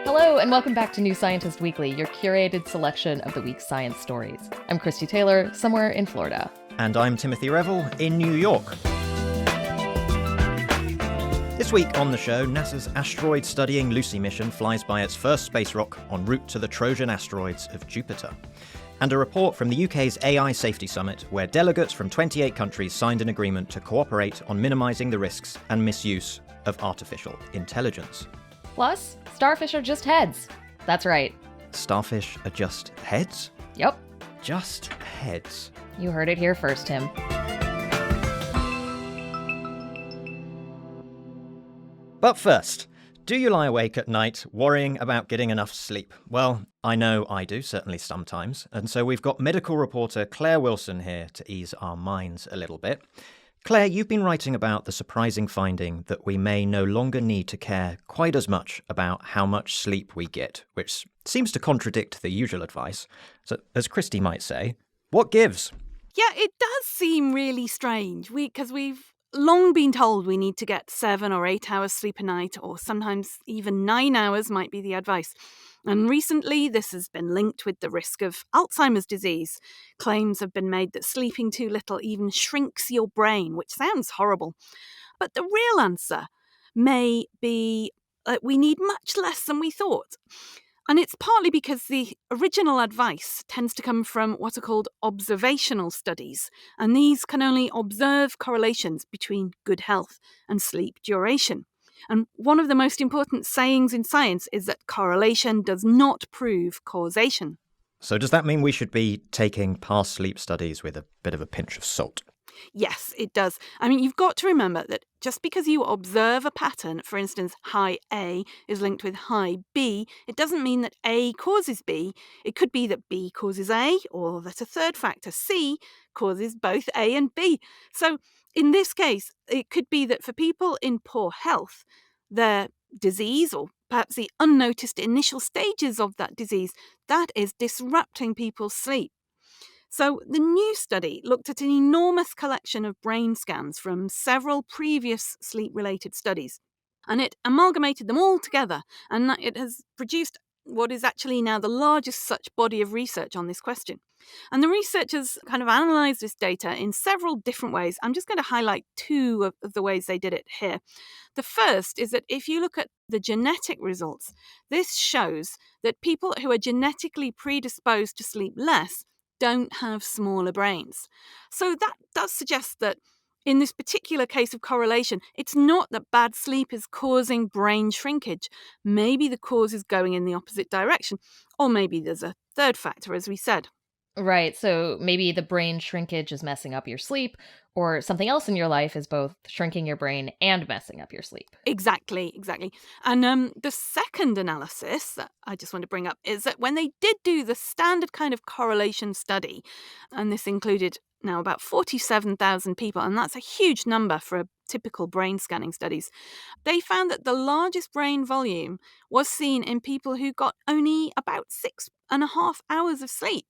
Hello, and welcome back to New Scientist Weekly, your curated selection of the week's science stories. I'm Christy Taylor, somewhere in Florida. And I'm Timothy Revel in New York. This week on the show, NASA's asteroid-studying Lucy mission flies by its first space rock en route to the Trojan asteroids of Jupiter. And a report from the UK's AI Safety Summit, where delegates from 28 countries signed an agreement to cooperate on minimising the risks and misuse of artificial intelligence. Plus, starfish are just heads. That's right. Starfish are just heads? Yep. Just heads. You heard it here first, Tim. But first, do you lie awake at night worrying about getting enough sleep? Well, I know I do, certainly sometimes. And so we've got medical reporter Claire Wilson here to ease our minds a little bit. Claire, you've been writing about the surprising finding that we may no longer need to care quite as much about how much sleep we get, which seems to contradict the usual advice. So, as Christy might say, what gives? Yeah, it does seem really strange because we've long been told we need to get 7 or 8 hours sleep a night, or sometimes even 9 hours might be the advice. And recently, this has been linked with the risk of Alzheimer's disease. Claims have been made that sleeping too little even shrinks your brain, which sounds horrible. But the real answer may be that we need much less than we thought. And it's partly because the original advice tends to come from what are called observational studies, and these can only observe correlations between good health and sleep duration. And one of the most important sayings in science is that correlation does not prove causation. So does that mean we should be taking past sleep studies with a bit of a pinch of salt? Yes, it does. I mean, you've got to remember that just because you observe a pattern, for instance, high A is linked with high B, it doesn't mean that A causes B. It could be that B causes A, or that a third factor, C, causes both A and B. So in this case, it could be that for people in poor health, their disease, or perhaps the unnoticed initial stages of that disease, that is disrupting people's sleep. So the new study looked at an enormous collection of brain scans from several previous sleep-related studies, and it amalgamated them all together, and it has produced what is actually now the largest such body of research on this question. And the researchers kind of analysed this data in several different ways. I'm just going to highlight 2 of the ways they did it here. The first is that if you look at the genetic results, this shows that people who are genetically predisposed to sleep less don't have smaller brains. So that does suggest that in this particular case of correlation, it's not that bad sleep is causing brain shrinkage. Maybe the cause is going in the opposite direction, or maybe there's a third factor, as we said. Right, so maybe the brain shrinkage is messing up your sleep, or something else in your life is both shrinking your brain and messing up your sleep. Exactly. And the second analysis that I just want to bring up is that when they did do the standard kind of correlation study, and this included now about 47,000 people, and that's a huge number for a typical brain scanning studies, they found that the largest brain volume was seen in people who got only about 6.5 hours of sleep.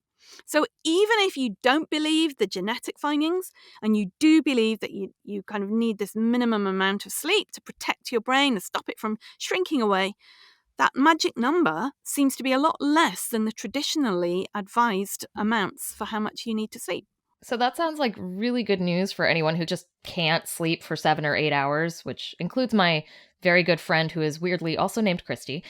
So even if you don't believe the genetic findings, and you do believe that you kind of need this minimum amount of sleep to protect your brain and stop it from shrinking away, that magic number seems to be a lot less than the traditionally advised amounts for how much you need to sleep. So that sounds like really good news for anyone who just can't sleep for 7 or 8 hours, which includes my very good friend who is weirdly also named Christy.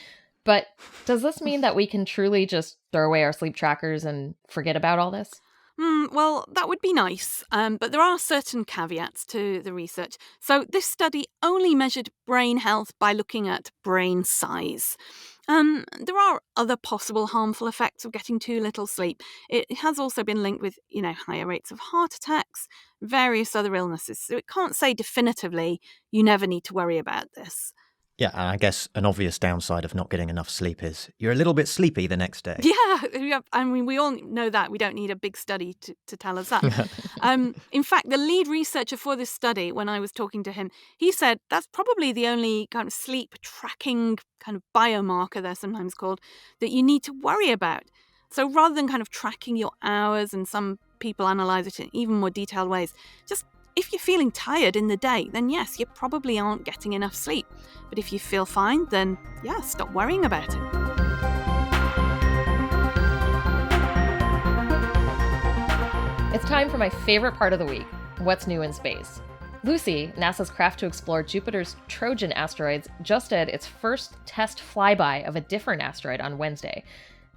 But does this mean that we can truly just throw away our sleep trackers and forget about all this? Well, that would be nice, but there are certain caveats to the research. So this study only measured brain health by looking at brain size. There are other possible harmful effects of getting too little sleep. It has also been linked with, higher rates of heart attacks, various other illnesses. So it can't say definitively you never need to worry about this. Yeah, and I guess an obvious downside of not getting enough sleep is you're a little bit sleepy the next day. Yeah, I mean, we all know that. We don't need a big study to tell us that. In fact, the lead researcher for this study, when I was talking to him, he said that's probably the only kind of sleep tracking kind of biomarker, they're sometimes called, that you need to worry about. So rather than kind of tracking your hours, and some people analyze it in even more detailed ways, just if you're feeling tired in the day, then yes, you probably aren't getting enough sleep. But if you feel fine, then yeah, stop worrying about it. It's time for my favorite part of the week, what's new in space. Lucy, NASA's craft to explore Jupiter's Trojan asteroids, just did its first test flyby of a different asteroid on Wednesday.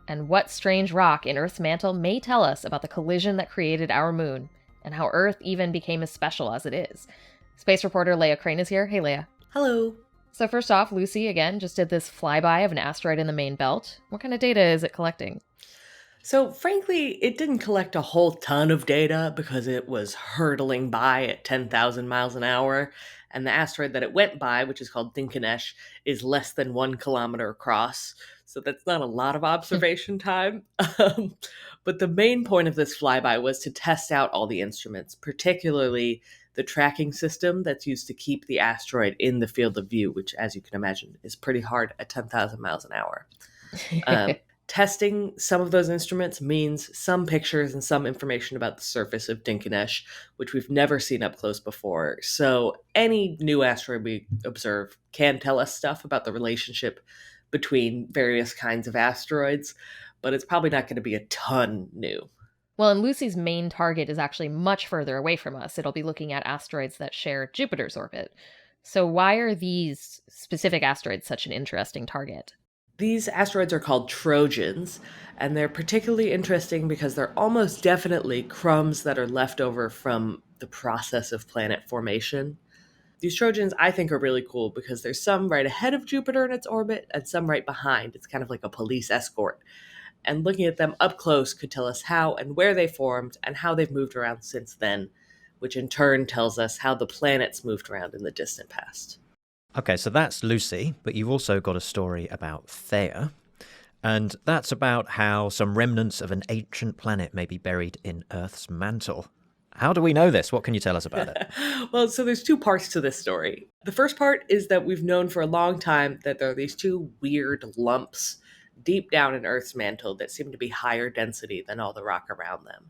And what strange rock in Earth's mantle may tell us about the collision that created our moon, and how Earth even became as special as it is. Space reporter Leah Crane is here. Hey, Leah. Hello. So first off, Lucy, again, just did this flyby of an asteroid in the main belt. What kind of data is it collecting? So, frankly, it didn't collect a whole ton of data because it was hurtling by at 10,000 miles an hour, and the asteroid that it went by, which is called Dinkinesh, is less than 1 kilometer across, so that's not a lot of observation time. But the main point of this flyby was to test out all the instruments, particularly the tracking system that's used to keep the asteroid in the field of view, which, as you can imagine, is pretty hard at 10,000 miles an hour. Testing some of those instruments means some pictures and some information about the surface of Dinkinesh, which we've never seen up close before. So any new asteroid we observe can tell us stuff about the relationship between various kinds of asteroids, but it's probably not going to be a ton new. Well, and Lucy's main target is actually much further away from us. It'll be looking at asteroids that share Jupiter's orbit. So why are these specific asteroids such an interesting target? These asteroids are called Trojans, and they're particularly interesting because they're almost definitely crumbs that are left over from the process of planet formation. These Trojans, I think, are really cool because there's some right ahead of Jupiter in its orbit and some right behind. It's kind of like a police escort. And looking at them up close could tell us how and where they formed and how they've moved around since then, which in turn tells us how the planets moved around in the distant past. Okay, so that's Lucy, but you've also got a story about Theia, and that's about how some remnants of an ancient planet may be buried in Earth's mantle. How do we know this? What can you tell us about it? Well, so there's 2 parts to this story. The first part is that we've known for a long time that there are these 2 weird lumps deep down in Earth's mantle that seem to be higher density than all the rock around them.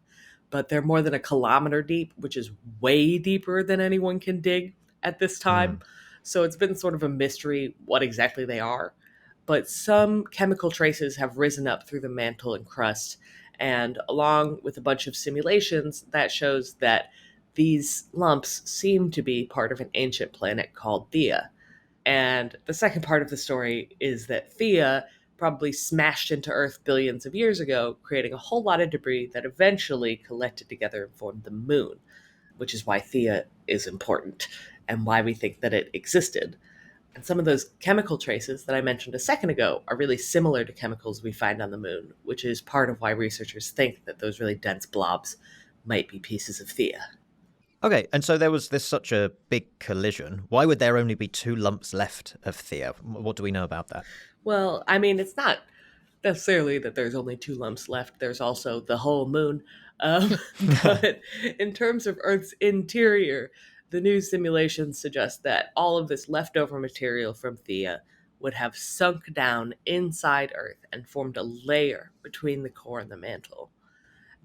But they're more than 1 kilometer deep, which is way deeper than anyone can dig at this time. So it's been sort of a mystery what exactly they are. But some chemical traces have risen up through the mantle and crust. And along with a bunch of simulations, that shows that these lumps seem to be part of an ancient planet called Theia. And the second part of the story is that Theia probably smashed into Earth billions of years ago, creating a whole lot of debris that eventually collected together and formed the moon, which is why Theia is important and why we think that it existed. And some of those chemical traces that I mentioned a second ago are really similar to chemicals we find on the moon, which is part of why researchers think that those really dense blobs might be pieces of Theia. Okay, and so there was such a big collision. Why would there only be 2 lumps left of Theia? What do we know about that? Well, I mean, it's not necessarily that there's only 2 lumps left. There's also the whole moon. But in terms of Earth's interior, the new simulations suggest that all of this leftover material from Theia would have sunk down inside Earth and formed a layer between the core and the mantle.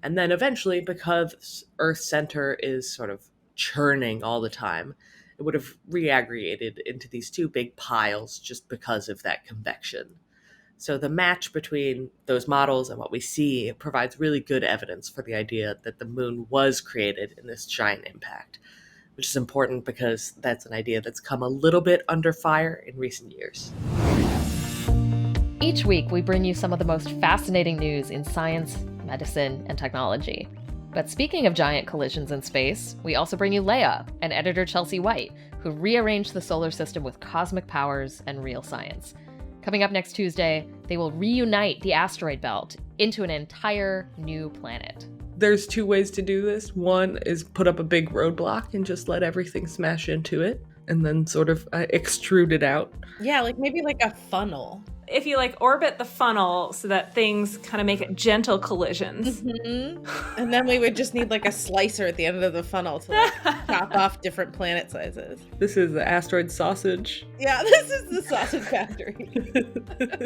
And then eventually, because Earth's center is sort of churning all the time, it would have reaggregated into these 2 big piles just because of that convection. So the match between those models and what we see provides really good evidence for the idea that the moon was created in this giant impact, which is important because that's an idea that's come a little bit under fire in recent years. Each week, we bring you some of the most fascinating news in science, medicine, and technology. But speaking of giant collisions in space, we also bring you Leia and editor Chelsea White, who rearranged the solar system with cosmic powers and real science. Coming up next Tuesday, they will reunite the asteroid belt into an entire new planet. There's 2 ways to do this. One is put up a big roadblock and just let everything smash into it, and then sort of extrude it out. Yeah, like maybe like a funnel. If you orbit the funnel so that things kind of make it gentle collisions. Mm-hmm. And then we would just need a slicer at the end of the funnel to chop off different planet sizes. This is the asteroid sausage. Yeah, this is the sausage factory.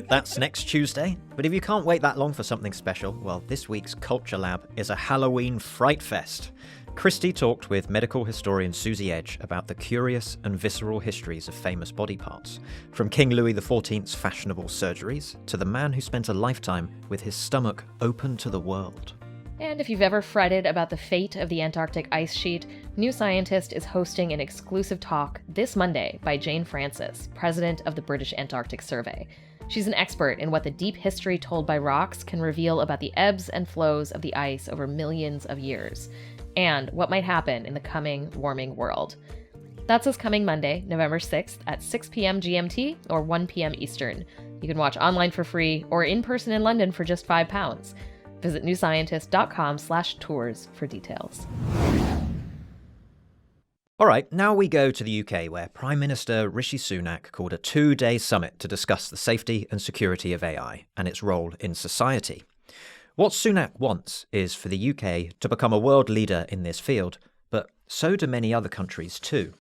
That's next Tuesday. But if you can't wait that long for something special, well, this week's Culture Lab is a Halloween fright fest. Christy talked with medical historian Susie Edge about the curious and visceral histories of famous body parts, from King Louis XIV's fashionable surgeries to the man who spent a lifetime with his stomach open to the world. And if you've ever fretted about the fate of the Antarctic ice sheet, New Scientist is hosting an exclusive talk this Monday by Jane Francis, president of the British Antarctic Survey. She's an expert in what the deep history told by rocks can reveal about the ebbs and flows of the ice over millions of years, and what might happen in the coming warming world. That's this coming Monday, November 6th at 6 p.m. GMT or 1 p.m. Eastern. You can watch online for free or in person in London for just £5. Visit newscientist.com/tours for details. All right, now we go to the UK, where Prime Minister Rishi Sunak called a 2-day summit to discuss the safety and security of AI and its role in society. What Sunak wants is for the UK to become a world leader in this field, but so do many other countries too.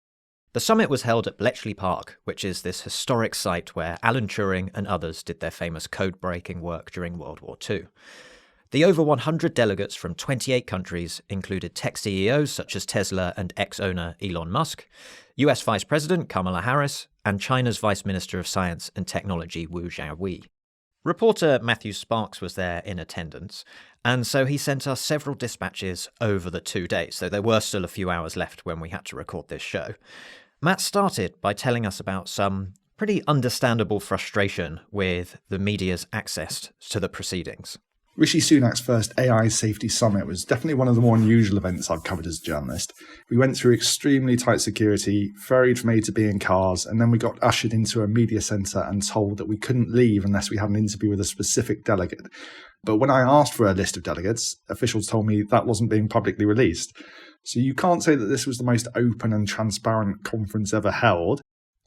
The summit was held at Bletchley Park, which is this historic site where Alan Turing and others did their famous code-breaking work during World War II. The over 100 delegates from 28 countries included tech CEOs such as Tesla and ex-owner Elon Musk, US Vice President Kamala Harris, and China's Vice Minister of Science and Technology Wu Xiaowei. Reporter Matthew Sparks was there in attendance, and so he sent us several dispatches over the 2 days, so there were still a few hours left when we had to record this show. Matt started by telling us about some pretty understandable frustration with the media's access to the proceedings. Rishi Sunak's first AI Safety Summit was definitely one of the more unusual events I've covered as a journalist. We went through extremely tight security, ferried from A to B in cars, and then we got ushered into a media centre and told that we couldn't leave unless we had an interview with a specific delegate. But when I asked for a list of delegates, officials told me that wasn't being publicly released. So you can't say that this was the most open and transparent conference ever held.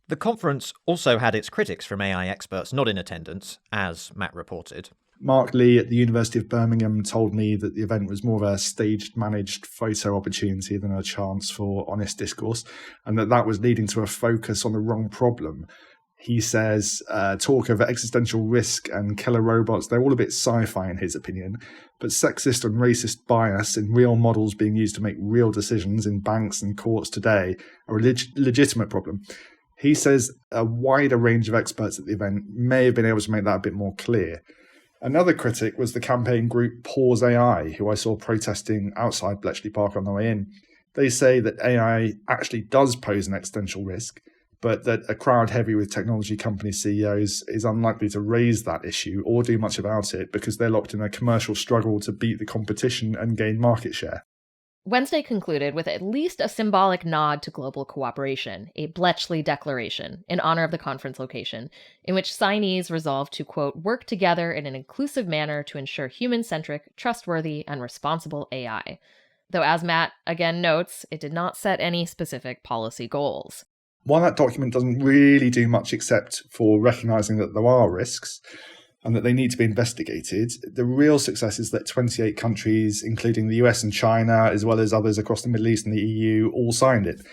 The conference also had its critics from AI experts not in attendance, as Matt reported. Mark Lee at the University of Birmingham told me that the event was more of a staged, managed photo opportunity than a chance for honest discourse, and that was leading to a focus on the wrong problem. He says talk of existential risk and killer robots, they're all a bit sci-fi in his opinion, but sexist and racist bias in real models being used to make real decisions in banks and courts today are a legitimate problem. He says a wider range of experts at the event may have been able to make that a bit more clear. Another critic was the campaign group Pause AI, who I saw protesting outside Bletchley Park on the way in. They say that AI actually does pose an existential risk, but that a crowd heavy with technology company CEOs is unlikely to raise that issue or do much about it because they're locked in a commercial struggle to beat the competition and gain market share. Wednesday concluded with at least a symbolic nod to global cooperation, a Bletchley Declaration, in honor of the conference location, in which signees resolved to, quote, work together in an inclusive manner to ensure human-centric, trustworthy, and responsible AI. Though, as Matt again notes, it did not set any specific policy goals. While that document doesn't really do much except for recognising that there are risks, and that they need to be investigated, the real success is that 28 countries, including the US and China, as well as others across the Middle East and the EU, all signed it.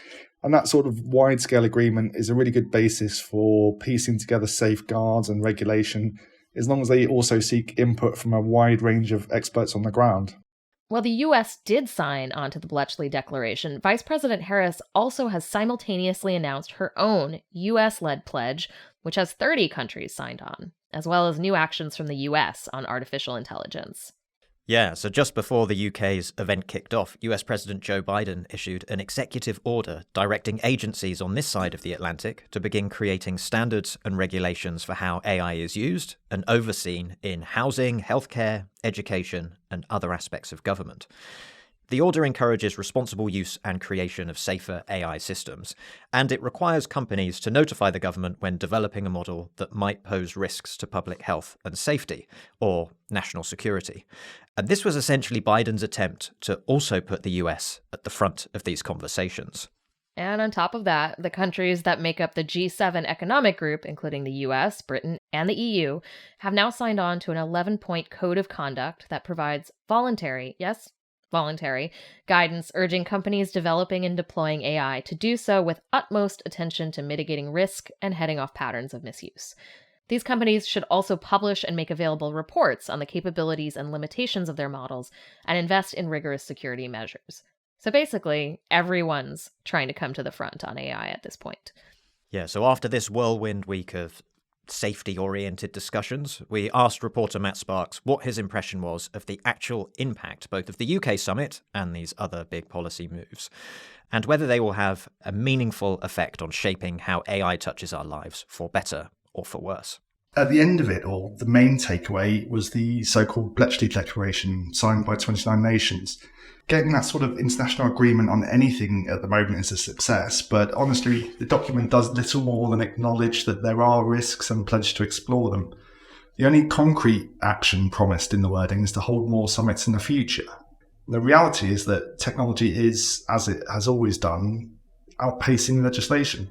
And that sort of wide-scale agreement is a really good basis for piecing together safeguards and regulation, as long as they also seek input from a wide range of experts on the ground. While the US did sign onto the Bletchley Declaration, Vice President Harris also has simultaneously announced her own US-led pledge, which has 30 countries signed on, as well as new actions from the US on artificial intelligence. Yeah, so just before the UK's event kicked off, US President Joe Biden issued an executive order directing agencies on this side of the Atlantic to begin creating standards and regulations for how AI is used and overseen in housing, healthcare, education, and other aspects of government. The order encourages responsible use and creation of safer AI systems, and it requires companies to notify the government when developing a model that might pose risks to public health and safety, or national security. And this was essentially Biden's attempt to also put the US at the front of these conversations. And on top of that, the countries that make up the G7 economic group, including the US, Britain, and the EU, have now signed on to an 11-point code of conduct that provides voluntary guidance urging companies developing and deploying AI to do so with utmost attention to mitigating risk and heading off patterns of misuse. These companies should also publish and make available reports on the capabilities and limitations of their models and invest in rigorous security measures. So basically, everyone's trying to come to the front on AI at this point. Yeah, so after this whirlwind week of safety-oriented discussions. We asked reporter Matt Sparks what his impression was of the actual impact both of the UK summit and these other big policy moves, and whether they will have a meaningful effect on shaping how AI touches our lives, for better or for worse. At the end of it all, the main takeaway was the so-called Bletchley Declaration signed by 29 nations. Getting that sort of international agreement on anything at the moment is a success, but honestly, the document does little more than acknowledge that there are risks and pledge to explore them. The only concrete action promised in the wording is to hold more summits in the future. The reality is that technology is, as it has always done, outpacing legislation.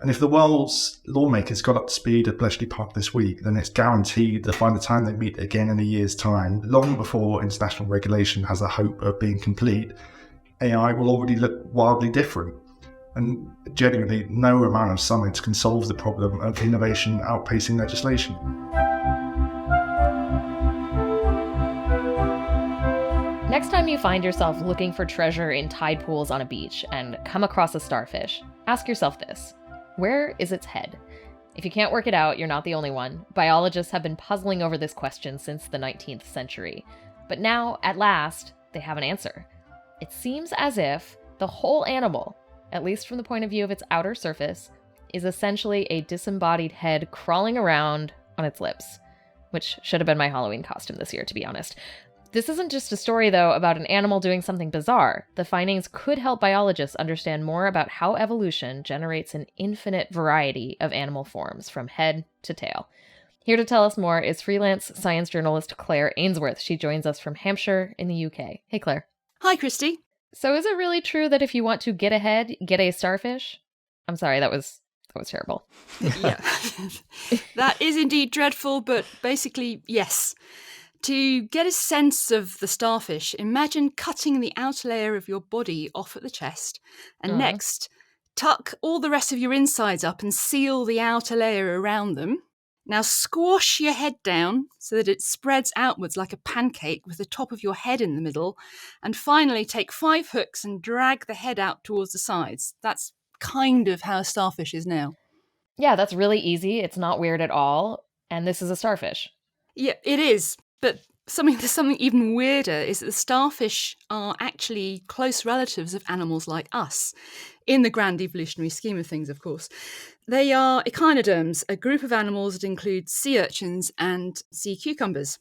And if the world's lawmakers got up to speed at Bletchley Park this week, then it's guaranteed that by the time they meet again in a year's time, long before international regulation has a hope of being complete, AI will already look wildly different. And genuinely, no amount of summits can solve the problem of innovation outpacing legislation. Next time you find yourself looking for treasure in tide pools on a beach and come across a starfish, ask yourself this. Where is its head? If you can't work it out, you're not the only one. Biologists have been puzzling over this question since the 19th century. But now, at last, they have an answer. It seems as if the whole animal, at least from the point of view of its outer surface, is essentially a disembodied head crawling around on its lips, which should have been my Halloween costume this year, to be honest. This isn't just a story, though, about an animal doing something bizarre. The findings could help biologists understand more about how evolution generates an infinite variety of animal forms, from head to tail. Here to tell us more is freelance science journalist Claire Ainsworth. She joins us from Hampshire in the UK. Hey, Claire. Hi, Christy. So is it really true that if you want to get ahead, get a starfish? I'm sorry, that was terrible. Yeah, that is indeed dreadful, but basically, yes. To get a sense of the starfish, imagine cutting the outer layer of your body off at the chest, and next, tuck all the rest of your insides up and seal the outer layer around them. Now squash your head down so that it spreads outwards like a pancake with the top of your head in the middle, and finally take 5 hooks and drag the head out towards the sides. That's kind of how a starfish is now. Yeah, that's really easy. It's not weird at all. And this is a starfish. Yeah, it is. But there's something even weirder is that the starfish are actually close relatives of animals like us, in the grand evolutionary scheme of things, of course. They are echinoderms, a group of animals that include sea urchins and sea cucumbers.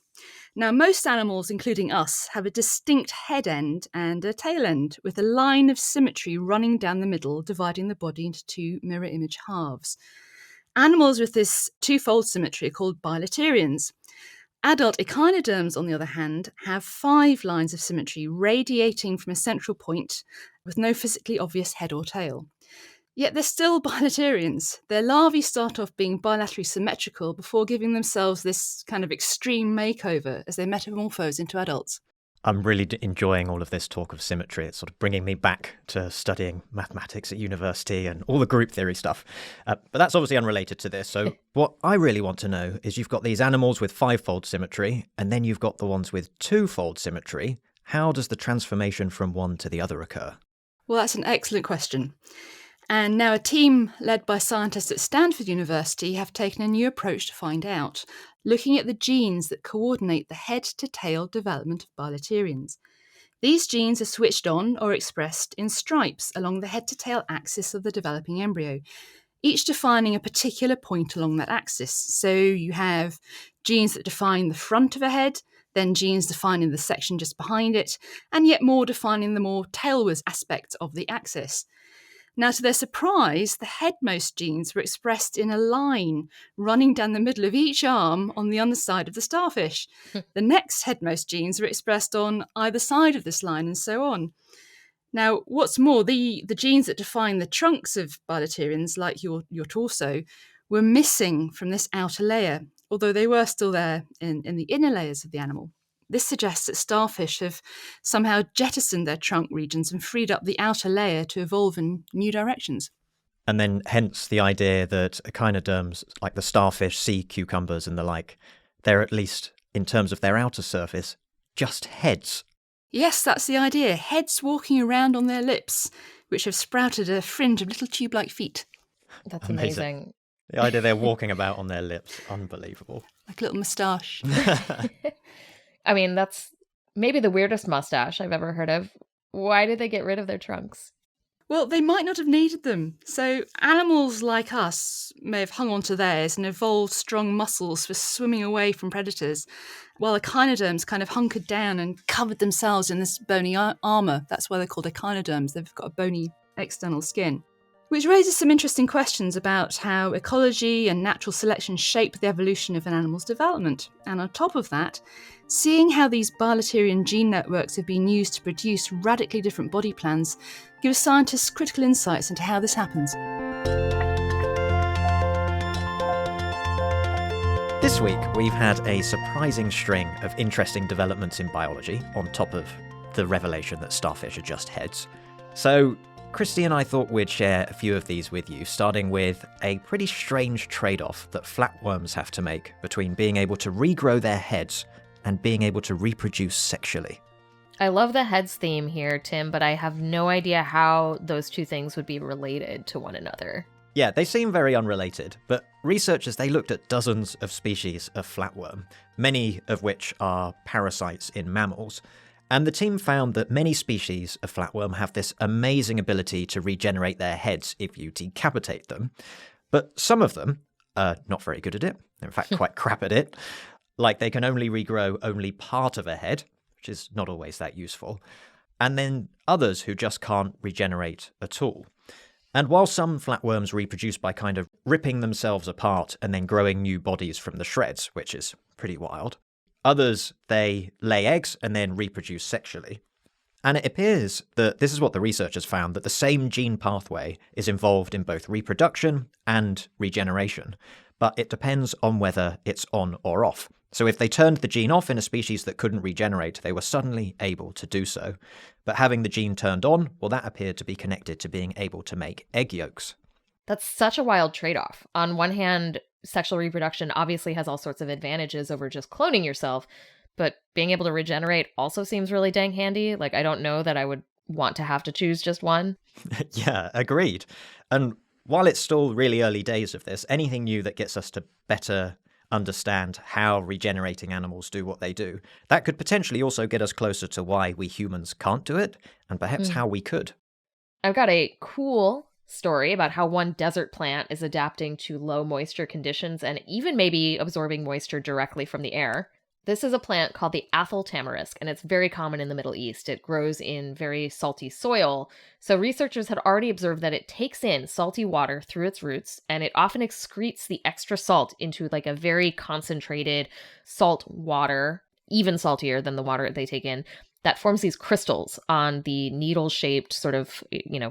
Now, most animals, including us, have a distinct head end and a tail end, with a line of symmetry running down the middle, dividing the body into 2 mirror image halves. Animals with this twofold symmetry are called bilaterians. Adult echinoderms, on the other hand, have 5 lines of symmetry radiating from a central point with no physically obvious head or tail. Yet they're still bilaterians. Their larvae start off being bilaterally symmetrical before giving themselves this kind of extreme makeover as they metamorphose into adults. I'm really enjoying all of this talk of symmetry. It's sort of bringing me back to studying mathematics at university and all the group theory stuff. But that's obviously unrelated to this. So what I really want to know is you've got these animals with 5-fold symmetry, and then you've got the ones with 2-fold symmetry. How does the transformation from one to the other occur? Well, that's an excellent question. And now a team led by scientists at Stanford University have taken a new approach to find out, looking at the genes that coordinate the head-to-tail development of bilaterians. These genes are switched on or expressed in stripes along the head-to-tail axis of the developing embryo, each defining a particular point along that axis. So you have genes that define the front of a head, then genes defining the section just behind it, and yet more defining the more tailwards aspect of the axis. Now, to their surprise, the headmost genes were expressed in a line running down the middle of each arm on the underside of the starfish. The next headmost genes were expressed on either side of this line, and so on. Now, what's more, the genes that define the trunks of bilaterians, like your torso, were missing from this outer layer, although they were still there in the inner layers of the animal. This suggests that starfish have somehow jettisoned their trunk regions and freed up the outer layer to evolve in new directions. And then hence the idea that echinoderms, like the starfish, sea cucumbers and the like, they're, at least in terms of their outer surface, just heads. Yes, that's the idea. Heads walking around on their lips, which have sprouted a fringe of little tube-like feet. That's amazing. The idea they're walking about on their lips, unbelievable. Like a little moustache. I mean, that's maybe the weirdest mustache I've ever heard of. Why did they get rid of their trunks? Well, they might not have needed them. So animals like us may have hung onto theirs and evolved strong muscles for swimming away from predators, while echinoderms kind of hunkered down and covered themselves in this bony armour. That's why they're called echinoderms. They've got a bony external skin. Which raises some interesting questions about how ecology and natural selection shape the evolution of an animal's development. And on top of that, seeing how these bilaterian gene networks have been used to produce radically different body plans gives scientists critical insights into how this happens. This week, we've had a surprising string of interesting developments in biology on top of the revelation that starfish are just heads. So, Christy and I thought we'd share a few of these with you, starting with a pretty strange trade-off that flatworms have to make between being able to regrow their heads and being able to reproduce sexually. I love the heads theme here, Tim, but I have no idea how those two things would be related to one another. Yeah, they seem very unrelated, but researchers, they looked at dozens of species of flatworm, many of which are parasites in mammals. And the team found that many species of flatworm have this amazing ability to regenerate their heads if you decapitate them. But some of them are not very good at it. They're in fact quite crap at it. Like they can only regrow only part of a head, which is not always that useful. And then others who just can't regenerate at all. And while some flatworms reproduce by kind of ripping themselves apart and then growing new bodies from the shreds, which is pretty wild, others, they lay eggs and then reproduce sexually. And it appears that this is what the researchers found, that the same gene pathway is involved in both reproduction and regeneration, but it depends on whether it's on or off. So if they turned the gene off in a species that couldn't regenerate, they were suddenly able to do so. But having the gene turned on, well, that appeared to be connected to being able to make egg yolks. That's such a wild trade-off. On one hand, sexual reproduction obviously has all sorts of advantages over just cloning yourself, but being able to regenerate also seems really dang handy. Like, I don't know that I would want to have to choose just one. Yeah, agreed. And while it's still really early days of this, anything new that gets us to better understand how regenerating animals do what they do, that could potentially also get us closer to why we humans can't do it, and perhaps how we could. I've got a cool story about how one desert plant is adapting to low moisture conditions and even maybe absorbing moisture directly from the air. This is a plant called the Athel tamarisk, and it's very common in the Middle East. It grows in very salty soil. So researchers had already observed that it takes in salty water through its roots, and it often excretes the extra salt into like a very concentrated salt water, even saltier than the water they take in, that forms these crystals on the needle-shaped sort of,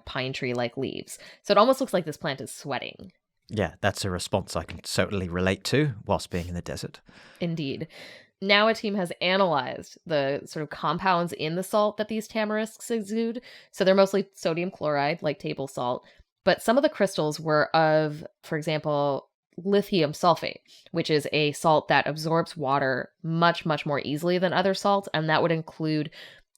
pine tree-like leaves. So it almost looks like this plant is sweating. Yeah, that's a response I can totally relate to whilst being in the desert. Indeed. Now a team has analyzed the sort of compounds in the salt that these tamarisks exude. So they're mostly sodium chloride, like table salt. But some of the crystals were of, for example, lithium sulfate, which is a salt that absorbs water much, much more easily than other salts. And that would include,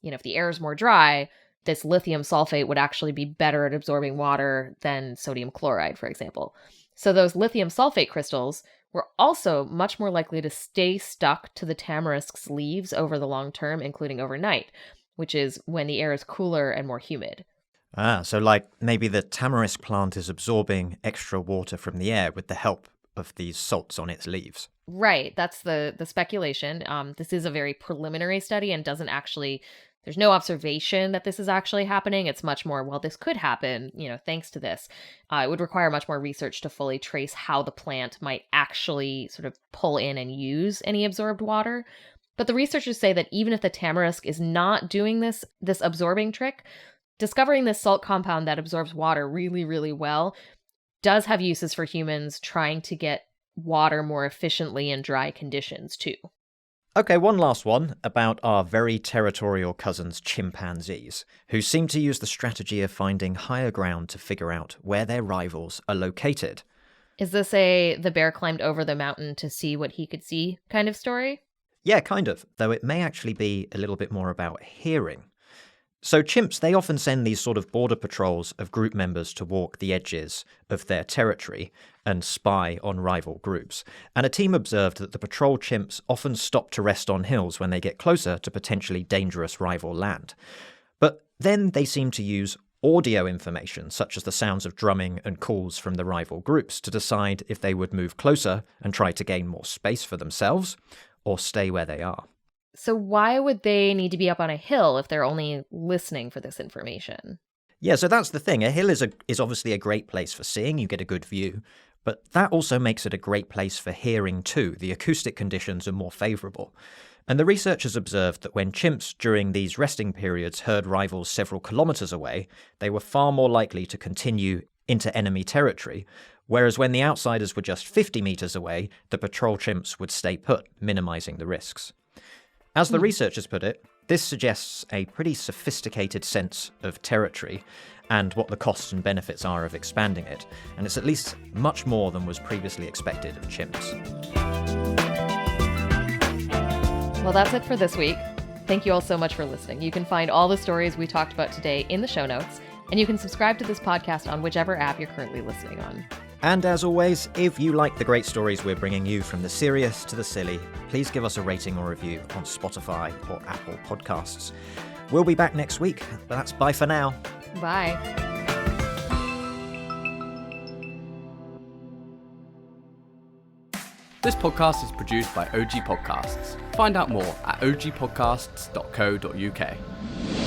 if the air is more dry, this lithium sulfate would actually be better at absorbing water than sodium chloride, for example. So those lithium sulfate crystals were also much more likely to stay stuck to the tamarisk's leaves over the long term, including overnight, which is when the air is cooler and more humid. So like maybe the tamarisk plant is absorbing extra water from the air with the help of these salts on its leaves. Right. That's the speculation. This is a very preliminary study and doesn't actually... There's no observation that this is actually happening. It's much more, well, this could happen, thanks to this. It would require much more research to fully trace how the plant might actually sort of pull in and use any absorbed water. But the researchers say that even if the tamarisk is not doing this absorbing trick, discovering this salt compound that absorbs water really, really well does have uses for humans trying to get water more efficiently in dry conditions, too. Okay, one last one about our very territorial cousins chimpanzees, who seem to use the strategy of finding higher ground to figure out where their rivals are located. Is this the bear climbed over the mountain to see what he could see kind of story? Yeah, kind of, though it may actually be a little bit more about hearing. So chimps, they often send these sort of border patrols of group members to walk the edges of their territory and spy on rival groups. And a team observed that the patrol chimps often stop to rest on hills when they get closer to potentially dangerous rival land. But then they seem to use audio information, such as the sounds of drumming and calls from the rival groups, to decide if they would move closer and try to gain more space for themselves or stay where they are. So why would they need to be up on a hill if they're only listening for this information? Yeah, so that's the thing. A hill is obviously a great place for seeing. You get a good view. But that also makes it a great place for hearing too. The acoustic conditions are more favourable. And the researchers observed that when chimps during these resting periods heard rivals several kilometres away, they were far more likely to continue into enemy territory, whereas when the outsiders were just 50 metres away, the patrol chimps would stay put, minimising the risks. As the researchers put it, this suggests a pretty sophisticated sense of territory and what the costs and benefits are of expanding it, and it's at least much more than was previously expected of chimps. Well, that's it for this week. Thank you all so much for listening. You can find all the stories we talked about today in the show notes, and you can subscribe to this podcast on whichever app you're currently listening on. And as always, if you like the great stories we're bringing you from the serious to the silly, please give us a rating or review on Spotify or Apple Podcasts. We'll be back next week, but that's bye for now. Bye. This podcast is produced by OG Podcasts. Find out more at ogpodcasts.co.uk.